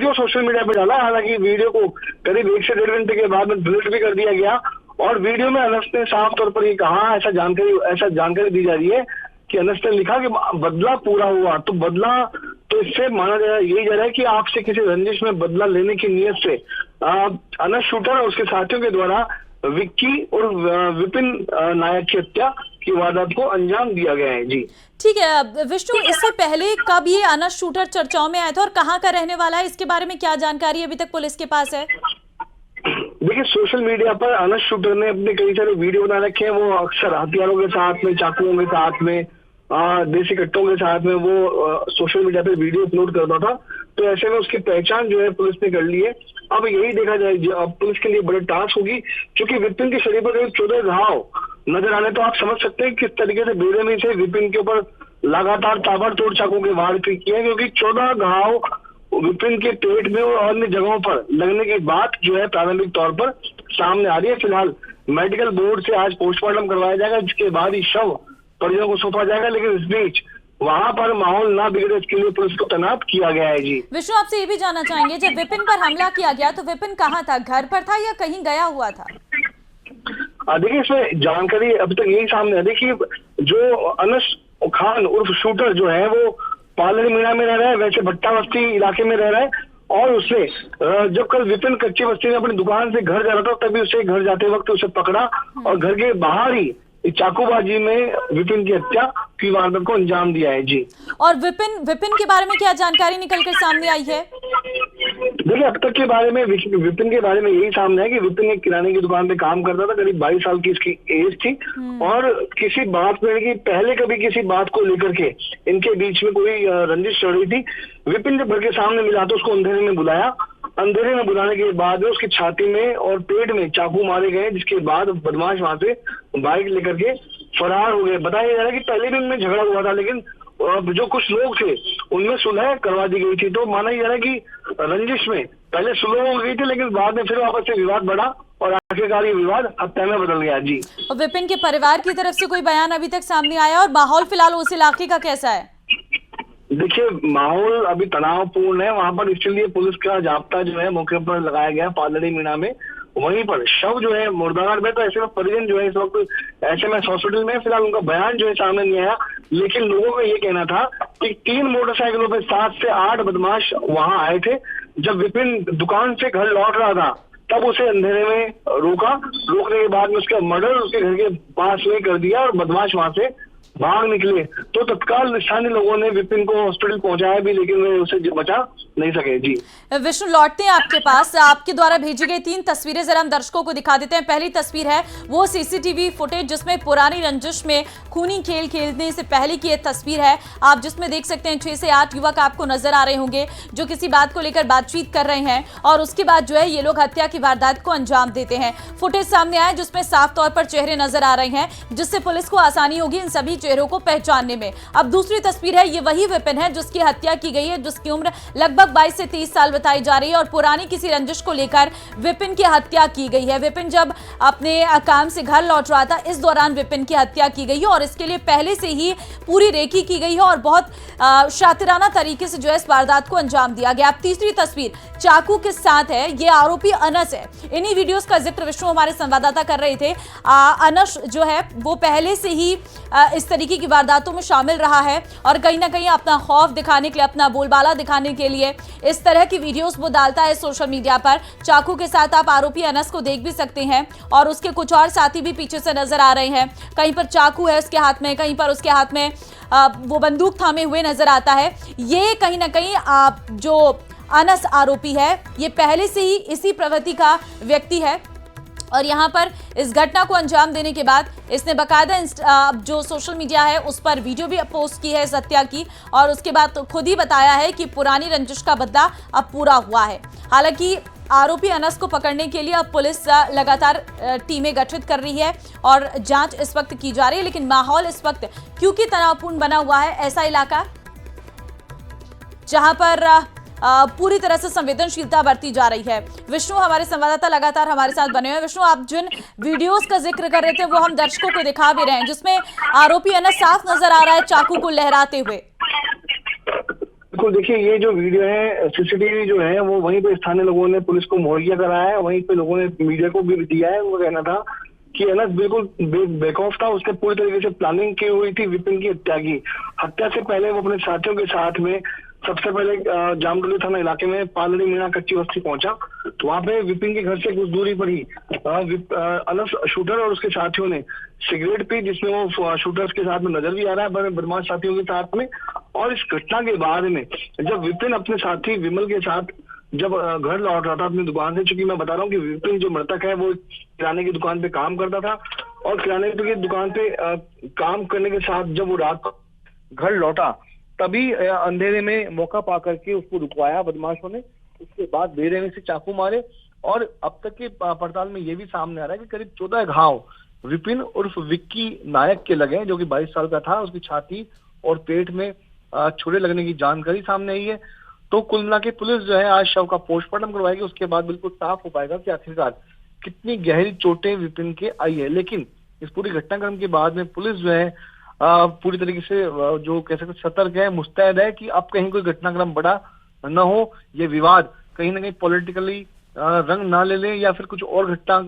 Video social media पे डाला। हालांकि वीडियो को करीब 1 से 1.5 घंटे के बाद में डिलीट भी कर दिया गया। और वीडियो में अनस ने साफ तौर पर ये कहा, ऐसा जानकारी दी जा रही है कि अनस ने लिखा कि बदला पूरा हुआ। तो बदला, तो इससे माना यही जा रहा है कि आपसे किसी रंजिश में बदला लेने की नीयत से अनस शूटर और उसके साथियों के द्वारा विक्की और विपिन नायक की हत्या की वारदात को अंजाम दिया गया है। जी ठीक है विष्णु, इससे पहले कब ये अनस शूटर चर्चाओं में आया था और कहाँ का रहने वाला है, इसके बारे में क्या जानकारी अभी तक पुलिस के पास है? देखिए, सोशल मीडिया पर अनस शूटर ने अपने कई सारे वीडियो बना रखे हैं। वो अक्सर हथियारों के साथ में, चाकुओं के साथ में, देसी कट्टों के साथ में वो सोशल मीडिया पे वीडियो अपलोड करता था। तो ऐसे में उसकी पहचान जो है पुलिस ने कर ली है। अब यही देखा जाए, अब पुलिस के लिए बड़ी टास्क होगी, क्योंकि विपिन के शरीर पर 14 घाव नजर आने, तो आप समझ सकते हैं किस तरीके से बेरहमी से विपिन के ऊपर लगातार ताबड़तोड़ चाकू के वार किए हैं, क्योंकि 14 घाव विपिन के पेट में और अन्य जगहों पर लगने की बात जो है प्रारंभिक तौर पर सामने आ रही है। फिलहाल मेडिकल बोर्ड से आज पोस्टमार्टम करवाया जाएगा, जिसके बाद ही शव परिजनों को सौंपा जाएगा। लेकिन इस बीच वहां पर माहौल ना बिगड़े, इसके लिए पुलिस को तैनात किया गया है। जी विष्णु, आपसे ये भी जानना चाहेंगे, जब विपिन पर हमला किया गया तो विपिन कहाँ था, घर पर था या कहीं गया हुआ था? देखिए, इसमें जानकारी अभी तक यही सामने है। देखिए, जो अनस खान उर्फ शूटर जो है वो पालड़ी मीणा में रह रहा है, वैसे भट्टा बस्ती इलाके में रह रहा है। और उसने जब कल विपिन कच्ची बस्ती में अपनी दुकान से घर जा रहा था, तभी उसे घर जाते वक्त उसे पकड़ा और घर के बाहर ही चाकूबाजी में विपिन की हत्या की वारदात को अंजाम दिया है। जी और विपिन के बारे में क्या जानकारी निकल कर सामने आई है? देखिए, अब तक के बारे में विपिन के बारे में यही सामने है कि विपिन एक किराने की दुकान पे काम करता था। करीब 22 साल की इसकी एज थी और किसी बात में कि पहले कभी किसी बात को लेकर के इनके बीच में कोई रंजिश चढ़ रही थी। विपिन जब घर के सामने मिला तो उसको अंधेरे में बुलाया। अंधेरे में बुलाने के बाद उसकी छाती में और पेट में चाकू मारे गए, जिसके बाद बदमाश वहां से बाइक लेकर के फरार हो गए। बताया जा रहा है कि पहले भी उनमें झगड़ा हुआ था, लेकिन जो कुछ लोग थे उनमें सुलह करवा दी गई थी। तो माना जा रहा है कि रंजिश में पहले सुलह हो गई थी, लेकिन बाद में फिर वापस से विवाद बढ़ा और आखिरकार ये विवाद हत्या में बदल गया। जी और विपिन के परिवार की तरफ से कोई बयान अभी तक सामने आया और माहौल फिलहाल उस इलाके का कैसा है? देखिए, माहौल अभी तनावपूर्ण है वहां पर, इसलिए पुलिस का जाब्ता जो है मौके पर लगाया गया पालड़ी मीणा में। वहीं पर शव जो है मुर्दाघाट में, तो ऐसे में परिजन जो है इस वक्त एसएमएस हॉस्पिटल में। फिलहाल उनका बयान जो है सामने नहीं आया, लेकिन लोगों का ये कहना था कि 3 मोटरसाइकिलों पर 7 से 8 बदमाश वहां आए थे। जब विपिन दुकान से घर लौट रहा था तब उसे अंधेरे में रोकने के बाद में उसका मर्डर उसके घर के पास में कर दिया और बदमाश वहां से भाग निकले। तो तत्काल स्थानीय लोगों ने विपिन को हॉस्पिटल पहुंचाया भी, लेकिन वे उसे बचा नहीं सके। जी विष्णु, लौटते हैं आपके पास। आपके द्वारा भेजी गई 3 तस्वीरें जरा हम दर्शकों को दिखा देते हैं। पहली तस्वीर है वो सीसीटीवी फुटेज जिसमें पुरानी रंजिश में खूनी खेल खेलने से पहले की एक तस्वीर है आप, जिसमें देख सकते हैं 6 से 8 युवक आपको नजर आ रहे होंगे जो किसी बात को लेकर बातचीत कर रहे हैं और उसके बाद जो है ये लोग हत्या की वारदात को अंजाम देते हैं। फुटेज सामने आया जिसमें साफ तौर पर चेहरे नजर आ रहे हैं, जिससे पुलिस को आसानी होगी इन सभी चेहरों को पहचानने में। अब दूसरी तस्वीर है, ये वही विपिन है जिसकी हत्या की गई है, जिसकी उम्र लगभग 22 से 30 साल बताई जा रही है और पुरानी किसी रंजिश को लेकर विपिन की हत्या की गई है। विपिन जब अपने काम से घर लौट रहा था, इस दौरान विपिन की हत्या की गई है और इसके लिए पहले से ही पूरी रेकी की गई है और बहुत शातिराना तरीके से जो है इस वारदात को अंजाम दिया गया। अब तीसरी तस्वीर चाकू के साथ है, ये आरोपी अनस है। इन्हीं वीडियोस का जिक्र विष्णु हमारे संवाददाता कर रहे थे। अनस जो है वो पहले से ही इस तरीके की वारदातों में शामिल रहा है और कहीं ना कहीं अपना खौफ दिखाने के लिए, अपना बोलबाला दिखाने के लिए इस तरह की वीडियोस वो डालता है सोशल मीडिया पर। चाकू के साथ आप आरोपी अनस को देख भी सकते हैं और उसके कुछ और साथी भी पीछे से नजर आ रहे हैं। कहीं पर चाकू है उसके हाथ में, कहीं पर उसके हाथ में वो बंदूक थामे हुए नजर आता है। ये कहीं ना कहीं जो अनस आरोपी है ये पहले से ही इसी प्रवृत्ति का व्यक्ति है और यहाँ पर इस घटना को अंजाम देने के बाद इसने बाकायदा जो सोशल मीडिया है उस पर वीडियो भी पोस्ट की है इस हत्या की और उसके बाद तो खुद ही बताया है कि पुरानी रंजिश का बदला अब पूरा हुआ है। हालांकि आरोपी अनस को पकड़ने के लिए अब पुलिस लगातार टीमें गठित कर रही है और जांच इस वक्त की जा रही है, लेकिन माहौल इस वक्त क्योंकि तनावपूर्ण बना हुआ है, ऐसा इलाका जहां पर पूरी तरह से संवेदनशीलता बरती जा रही है। विष्णु, हमारे संवाददाता लगातार हमारे साथ बने हुए हैं। विष्णु, आप जिन वीडियोस का जिक्र कर रहे थे वो हम दर्शकों को दिखा भी रहे हैं, जिसमें आरोपी अनस साफ नजर आ रहा है चाकू को लहराते हुए। बिल्कुल, देखिए ये जो वीडियो है सीसीटीवी जो है वो वहीं पे स्थानीय लोगों ने पुलिस को मुहैया कराया है, वहीं पे लोगों ने मीडिया को भी दिया है। वो कहना था कि अनस बिल्कुल बेखौफ था, उसने पूरी तरीके से प्लानिंग की हुई थी विपिन की हत्या की। हत्या से पहले वो अपने साथियों के साथ में सबसे पहले जामडोली थाना इलाके में पालड़ी मीणा कच्ची बस्ती पहुंचा। तो वहां पे विपिन के घर से कुछ दूरी पर ही अनस शूटर और उसके साथियों ने सिगरेट पी, जिसमें वो शूटर्स के साथ में नजर भी आ रहा है बदमाश साथियों के साथ में। और इस घटना के बाद में जब विपिन अपने साथी विमल के साथ जब घर लौट रहा था अपनी दुकान से, चूंकि मैं बता रहा हूँ कि विपिन जो मृतक है वो किराने की दुकान पे काम करता था, और किराने की दुकान पे काम करने के साथ जब वो रात को घर लौटा तभी अंधेरे में मौका पा करके उसको रुकवाया बदमाशों ने। उसके बाद बेरहमी से चाकू मारे, और अब तक की पड़ताल में ये भी सामने आ रहा है कि करीब 14 घाव विपिन उर्फ विक्की नायक के लगे, जो कि 22 साल का था। उसकी छाती और पेट में छुरे लगने की जानकारी सामने आई है। तो कुल मिला के पुलिस जो है आज शव का पोस्टमार्टम करवाएगी, उसके बाद बिल्कुल साफ हो पाएगा कि आखिरकार कितनी गहरी चोटें विपिन के आई है। लेकिन इस पूरी घटनाक्रम के बाद में पुलिस जो है पूरी तरीके से जो कह सकते सतर्क है, मुस्तैद है कि अब कहीं कोई घटनाक्रम बड़ा न हो, ये विवाद कहीं ना कहीं पॉलिटिकली रंग ना ले या फिर कुछ और घटना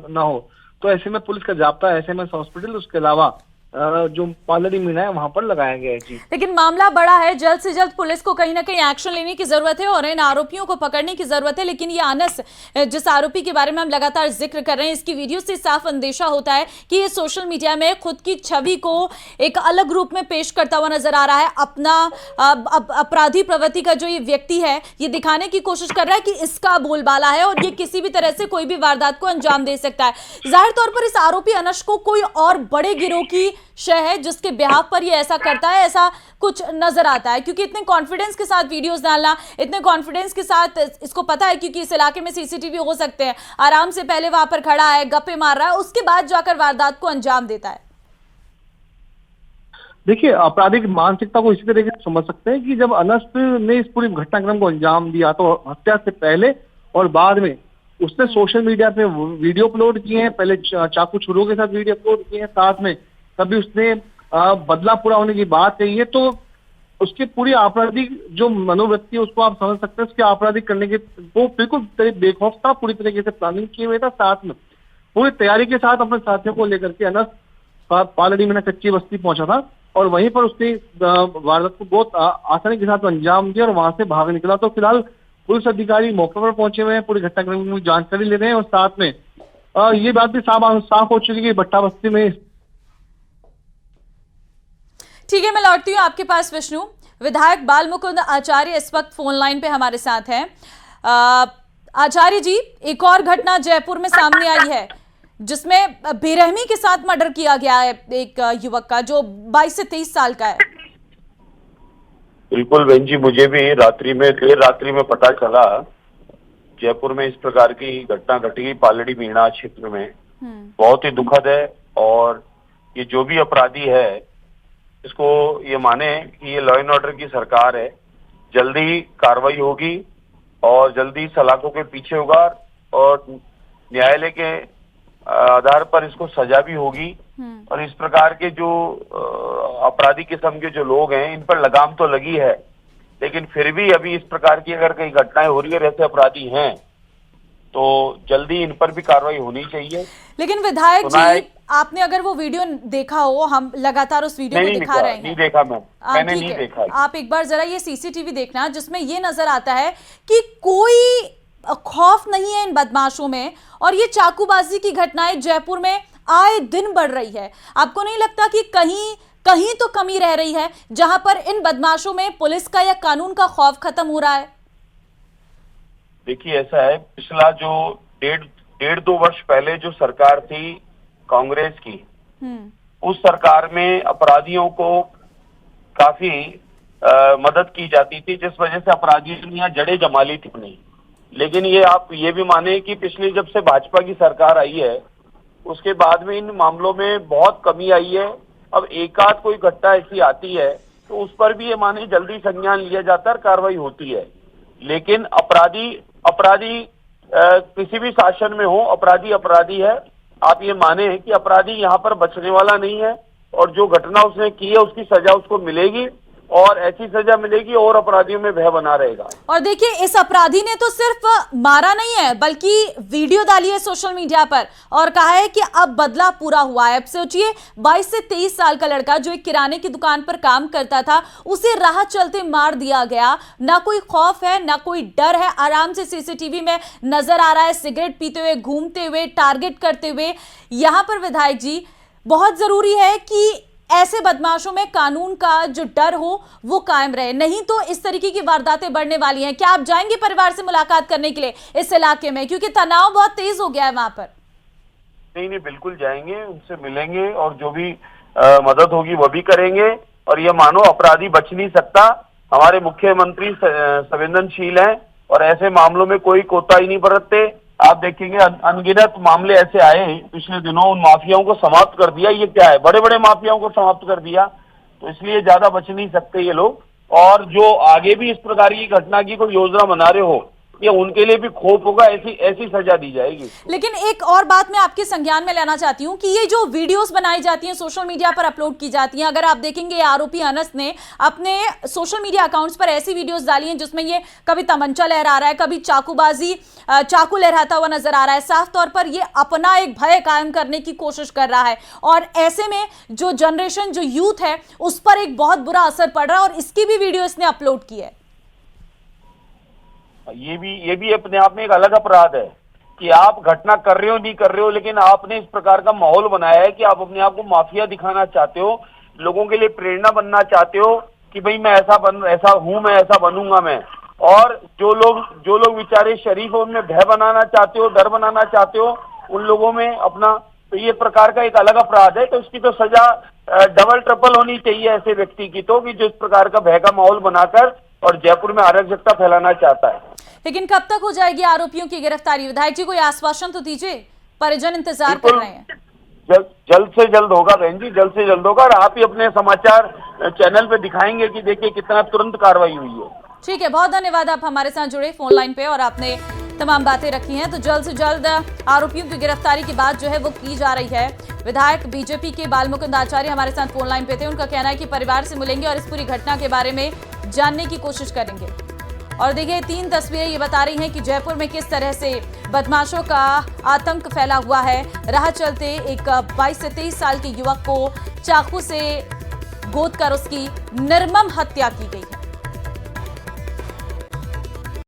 ना हो। तो ऐसे में पुलिस का जाब्ता एसएमएस हॉस्पिटल, उसके अलावा जो पालड़ी मीणा है वहां पर लगाया गया है। जी, लेकिन मामला बड़ा है, जल्द से जल्द पुलिस को कहीं ना कहीं एक्शन लेने की जरूरत है और इन आरोपियों को पकड़ने की जरूरत है। लेकिन ये अनस, जिस आरोपी के बारे में हम लगातार जिक्र कर रहे हैं, इसकी वीडियो से साफ अंदेशा होता है कि ये सोशल मीडिया में खुद की छवि को एक अलग रूप में पेश करता हुआ नजर आ रहा है। अपना अपराधी प्रवृत्ति का जो ये व्यक्ति है, ये दिखाने की कोशिश कर रहा है कि इसका बोलबाला है और ये किसी भी तरह से कोई भी वारदात को अंजाम दे सकता है। जाहिर तौर पर इस आरोपी अनस को कोई और बड़े गिरोह की शय है जिसके बिहाफ पर ये ऐसा करता है, ऐसा कुछ नजर आता है। क्योंकि इतने कॉन्फिडेंस के साथ वीडियोस डालना, इतने कॉन्फिडेंस के साथ इसको पता है क्योंकि इस इलाके में सीसीटीवी हो सकते हैं, आराम से पहले वहां पर खड़ा है, गप्पे मार रहा है, उसके बाद जाकर वारदात को अंजाम देता है। देखिए, आपराधिक मानसिकता को इसी तरीके से समझ सकते हैं कि जब अनस ने इस पूरी घटनाक्रम को अंजाम दिया तो हत्या से पहले और बाद में उसने सोशल मीडिया पे वीडियो अपलोड किए हैं, पहले चाकू छुरों के साथ वीडियो अपलोड किए हैं, साथ में तभी उसने बदला पूरा होने की बात कही है। तो उसकी पूरी आपराधिक जो मनोवृत्ति है उसको आप समझ सकते हैं। उसके आपराधिक करने के वो बिल्कुल बेखौफ था, पूरी तरीके से प्लानिंग किए हुए था, साथ में पूरी तैयारी के साथ अपने साथियों को लेकर के अनस पालड़ी में कच्ची बस्ती पहुंचा था और वहीं पर उसने वारदात को बहुत आसानी के साथ अंजाम दिया और वहां से भाग निकला। तो फिलहाल पुलिस अधिकारी मौके पर पहुंचे हुए हैं, पूरी घटनाक्रम की जानकारी ले रहे हैं और साथ में ये बात भी साफ हो चुकी है कि भट्टा बस्ती में। ठीक है, मैं लौटती हूँ आपके पास विष्णु। विधायक बाल मुकुंद आचार्य इस वक्त फोन लाइन पे हमारे साथ हैं। आचार्य जी, एक और घटना जयपुर में सामने आई है जिसमें बेरहमी के साथ मर्डर किया गया है एक युवक का जो 22 से 23 साल का है। बिल्कुल बहन जी, मुझे भी देर रात्रि में पता चला जयपुर में इस प्रकार की घटना घटी पालड़ी मीणा क्षेत्र में। बहुत ही दुखद है और ये जो भी अपराधी है इसको ये माने कि ये लॉ एंड ऑर्डर की सरकार है, जल्दी कार्रवाई होगी और जल्दी सलाखों के पीछे होगा और न्यायालय के आधार पर इसको सजा भी होगी। और इस प्रकार के जो अपराधी किस्म के जो लोग हैं इन पर लगाम तो लगी है, लेकिन फिर भी अभी इस प्रकार की अगर कई घटनाएं हो रही है, ऐसे अपराधी हैं तो जल्दी इन पर भी कार्रवाई होनी चाहिए। लेकिन विधायक जी, आपने अगर वो वीडियो देखा हो, हम लगातार उस वीडियो को दिखा रहे हैं। नहीं देखा मैंने नहीं देखा। आप एक बार जरा ये सीसीटीवी देखना जिसमें ये नजर आता है कि कोई खौफ नहीं है इन बदमाशों में और ये चाकूबाजी की घटनाएं जयपुर में आए दिन बढ़ रही है। आपको नहीं लगता कि कहीं तो कमी रह रही है जहां पर इन बदमाशों में पुलिस का या कानून का खौफ खत्म हो रहा है? देखिए, ऐसा है, पिछला जो डेढ़ 2 वर्ष पहले जो सरकार थी कांग्रेस की, उस सरकार में अपराधियों को काफी मदद की जाती थी, जिस वजह से अपराधियों ने यहाँ जड़ें जमा ली थी अपनी। लेकिन ये आप ये भी माने कि पिछली जब से भाजपा की सरकार आई है उसके बाद में इन मामलों में बहुत कमी आई है। अब एक आध कोई घटना ऐसी आती है तो उस पर भी ये माने जल्दी संज्ञान लिया जाता है और कार्रवाई होती है। लेकिन अपराधी किसी भी शासन में हो, अपराधी है। आप ये माने कि अपराधी यहाँ पर बचने वाला नहीं है और जो घटना उसने की है उसकी सजा उसको मिलेगी और ऐसी सजा मिलेगी और अपराधियों में भय बना रहेगा। और देखिए, इस अपराधी ने तो सिर्फ मारा नहीं है बल्कि वीडियो डाली है सोशल मीडिया पर और कहा है कि अब बदला पूरा हुआ है। अब सोचिए, 22 से 23 साल का लड़का जो एक किराने की दुकान पर काम करता था, उसे राह चलते मार दिया गया। ना कोई खौफ है, ना कोई डर है, आराम से सीसीटीवी में नजर आ रहा है, सिगरेट पीते हुए, घूमते हुए, टारगेट करते हुए। यहां पर विधायक जी, बहुत जरूरी है कि ऐसे बदमाशों में कानून का जो डर हो वो कायम रहे, नहीं तो इस तरीके की वारदातें बढ़ने वाली हैं। क्या आप जाएंगे परिवार से मुलाकात करने के लिए इस इलाके में, क्योंकि तनाव बहुत तेज हो गया है वहां पर? नहीं, बिल्कुल जाएंगे, उनसे मिलेंगे और जो भी मदद होगी वो भी करेंगे। और ये मानो अपराधी बच नहीं सकता। हमारे मुख्यमंत्री संवेदनशील हैं और ऐसे मामलों में कोई कोताही नहीं बरतते। आप देखेंगे अनगिनत मामले ऐसे आए पिछले दिनों, उन माफियाओं को समाप्त कर दिया। ये क्या है, बड़े बड़े माफियाओं को समाप्त कर दिया, तो इसलिए ज्यादा बच नहीं सकते ये लोग। और जो आगे भी इस प्रकार की घटना की कोई योजना बना रहे हो, ये उनके लिए भी खौफ होगा, ऐसी सजा दी जाएगी। लेकिन एक और बात मैं आपके संज्ञान में लेना चाहती हूं कि ये जो वीडियोस बनाई जाती हैं, सोशल मीडिया पर अपलोड की जाती हैं, अगर आप देखेंगे आरोपी अनस ने अपने सोशल मीडिया अकाउंट्स पर ऐसी वीडियोस डाली हैं जिसमें ये कभी तमंचा लहरा रहा है, कभी चाकू लहराता हुआ नजर आ रहा है। साफ तौर पर ये अपना एक भय कायम करने की कोशिश कर रहा है और ऐसे में जो जनरेशन, जो यूथ है, उस पर एक बहुत बुरा असर पड़ रहा है और इसकी भी वीडियो इसने अपलोड की है। ये भी अपने आप में एक अलग अपराध है कि आप घटना कर रहे हो नहीं कर रहे हो, लेकिन आपने इस प्रकार का माहौल बनाया है कि आप अपने आप को माफिया दिखाना चाहते हो, लोगों के लिए प्रेरणा बनना चाहते हो कि भाई मैं ऐसा हूं, मैं ऐसा बनूंगा मैं। और जो लोग बेचारे शरीफ हो, उनमें भय बनाना चाहते हो, डर बनाना चाहते हो उन लोगों में अपना, तो ये प्रकार का एक अलग अपराध है। तो इसकी तो सजा डबल ट्रिपल होनी चाहिए ऐसे व्यक्ति की, तो कि जो इस प्रकार का भय का माहौल बनाकर और जयपुर में अराजकता फैलाना चाहता है। लेकिन कब तक हो जाएगी आरोपियों की गिरफ्तारी? विधायक जी, कोई आश्वासन तो दीजिए, परिजन इंतजार कर रहे हैं। जल्द से जल्द होगा बहन जी, जल्द से जल्द होगा। और आप ही अपने समाचार चैनल पे दिखाएंगे कि देखिए कितना तुरंत कार्रवाई हुई है। ठीक है, बहुत धन्यवाद, आप हमारे साथ जुड़े फोन लाइन पे और आपने तमाम बातें रखी हैं। तो जल्द से जल्द आरोपियों की गिरफ्तारी की बात जो है वो की जा रही है। विधायक बीजेपी के बालमुकुंद आचार्य हमारे साथ फोन लाइन पे थे। उनका कहना है कि परिवार से मिलेंगे और इस पूरी घटना के बारे में जानने की कोशिश करेंगे। और देखिए, 3 तस्वीरें ये बता रही हैं कि जयपुर में किस तरह से बदमाशों का आतंक फैला हुआ है। राह चलते एक 22 से 23 साल के युवक को चाकू से गोद कर उसकी निर्मम हत्या की गई है।